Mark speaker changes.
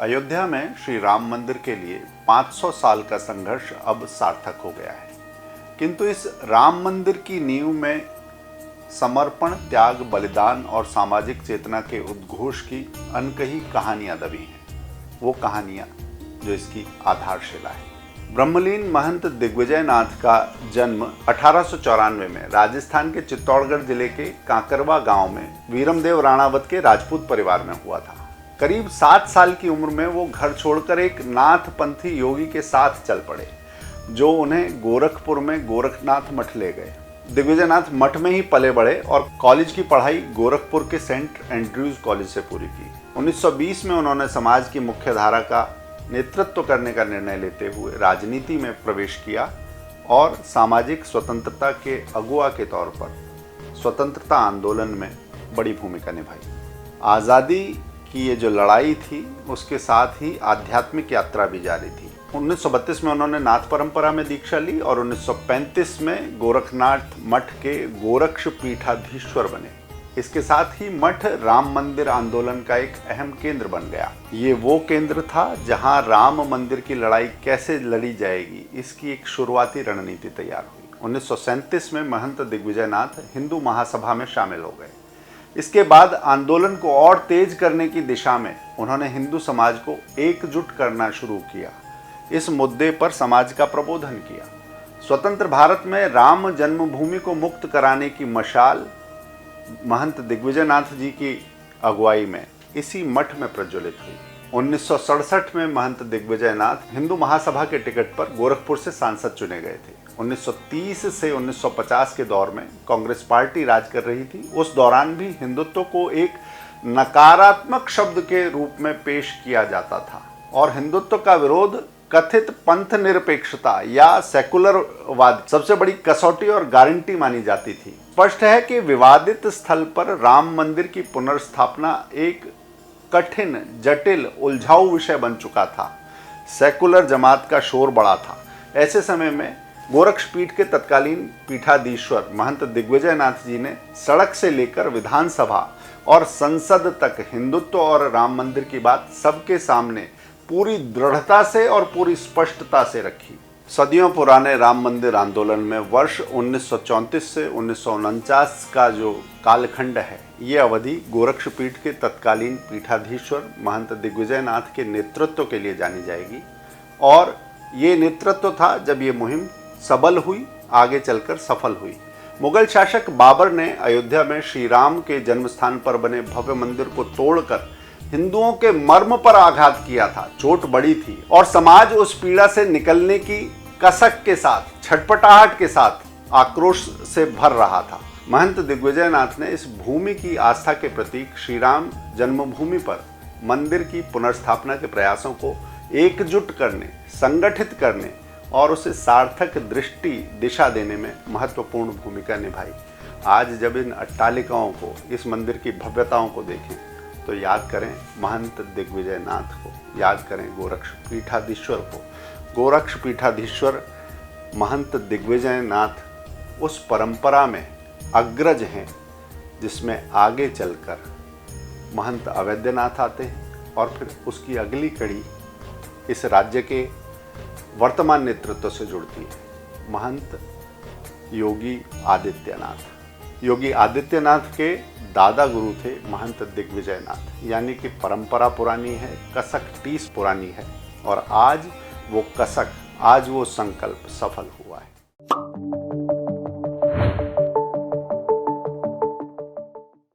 Speaker 1: अयोध्या में श्री राम मंदिर के लिए 500 साल का संघर्ष अब सार्थक हो गया है, किंतु इस राम मंदिर की नींव में समर्पण, त्याग, बलिदान और सामाजिक चेतना के उद्घोष की अनकही कहानियां दबी हैं। वो कहानियां जो इसकी आधारशिला है। ब्रह्मलीन महंत दिग्विजय नाथ का जन्म 1894 में राजस्थान के चित्तौड़गढ़ जिले के कांकरवा गांव में वीरमदेव राणावत के राजपूत परिवार में हुआ था। करीब 7 साल की उम्र में वो घर छोड़कर एक नाथपंथी योगी के साथ चल पड़े, जो उन्हें गोरखपुर में गोरखनाथ मठ ले गए। दिग्विजय नाथ मठ में ही पले बढ़े और कॉलेज की पढ़ाई गोरखपुर के सेंट एंड्रयूज कॉलेज से पूरी की। 1920 में उन्होंने समाज की मुख्य धारा का नेतृत्व करने का निर्णय लेते हुए राजनीति में प्रवेश किया और सामाजिक स्वतंत्रता के अगुवा के तौर पर स्वतंत्रता आंदोलन में बड़ी भूमिका निभाई। आज़ादी की ये जो लड़ाई थी, उसके साथ ही आध्यात्मिक यात्रा भी जारी थी। 1932 में उन्होंने नाथ परंपरा में दीक्षा ली और 1935 में गोरखनाथ मठ के गोरक्ष पीठाधीश्वर बने। इसके साथ ही मठ राम मंदिर आंदोलन का एक अहम केंद्र बन गया। ये वो केंद्र था जहां राम मंदिर की लड़ाई कैसे लड़ी जाएगी, इसकी एक शुरुआती रणनीति तैयार हुई। 1937 में महंत दिग्विजय नाथ हिंदू महासभा में शामिल हो गए। इसके बाद आंदोलन को और तेज करने की दिशा में उन्होंने हिंदू समाज को एकजुट करना शुरू किया। इस मुद्दे पर समाज का प्रबोधन किया। स्वतंत्र भारत में राम जन्मभूमि को मुक्त कराने की मशाल महंत दिग्विजय नाथ जी की अगुवाई में इसी मठ में प्रज्वलित हुई। 1967 में महंत दिग्विजय नाथ हिंदू महासभा के टिकट पर गोरखपुर से सांसद चुने गए थे। 1930 से 1950 के दौर में कांग्रेस पार्टी राज कर रही थी। उस दौरान भी हिंदुत्व को एक नकारात्मक शब्द के रूप में पेश किया जाता था और हिंदुत्व का विरोध कथित पंथ निरपेक्षता या सेकुलरवाद सबसे बड़ी कसौटी और गारंटी मानी जाती थी। स्पष्ट है कि विवादित स्थल पर राम मंदिर की पुनर्स्थापना एक कठिन, जटिल, उलझाऊ विषय बन चुका था। सेकुलर जमात का शोर बड़ा था। ऐसे समय में गोरक्षपीठ के तत्कालीन पीठाधीश्वर महंत दिग्विजय नाथ जी ने सड़क से लेकर विधानसभा और संसद तक हिंदुत्व और राम मंदिर की बात सबके सामने पूरी दृढ़ता से और पूरी स्पष्टता से रखी। सदियों पुराने राम मंदिर आंदोलन में वर्ष 1934 से 1949 का जो कालखंड है, ये अवधि गोरक्षपीठ के तत्कालीन पीठाधीश्वर महंत दिग्विजय नाथ के नेतृत्व के लिए जानी जाएगी। और ये नेतृत्व था जब ये मुहिम सबल हुई, आगे चलकर सफल हुई। मुगल शासक बाबर ने अयोध्या में श्री राम के जन्म स्थान पर बने भव्य मंदिर को तोड़कर हिंदुओं के मर्म पर आघात किया था। चोट बड़ी थी और समाज उस पीड़ा से निकलने की कसक के साथ, छटपटाहट के साथ आक्रोश से भर रहा था। महंत दिग्विजय नाथ ने इस भूमि की आस्था के प्रतीक श्री राम जन्मभूमि पर मंदिर की पुनर्स्थापना के प्रयासों को एकजुट करने, संगठित करने और उसे सार्थक दृष्टि दिशा देने में महत्वपूर्ण भूमिका निभाई। आज जब इन अट्टालिकाओं को, इस मंदिर की भव्यताओं को देखें तो याद करें महंत दिग्विजय नाथ को, याद करें गोरक्ष पीठाधीश्वर को। गोरक्ष पीठाधीश्वर महंत दिग्विजय नाथ उस परंपरा में अग्रज हैं जिसमें आगे चलकर महंत अवैधनाथ आते हैं और फिर उसकी अगली कड़ी इस राज्य के वर्तमान नेतृत्व से जुड़ती है, महंत योगी आदित्यनाथ। योगी आदित्यनाथ के दादा गुरु थे महंत दिग्विजय नाथ। यानी कि परंपरा पुरानी है, कसक टीस पुरानी है और आज वो कसक, आज वो संकल्प सफल हुआ है।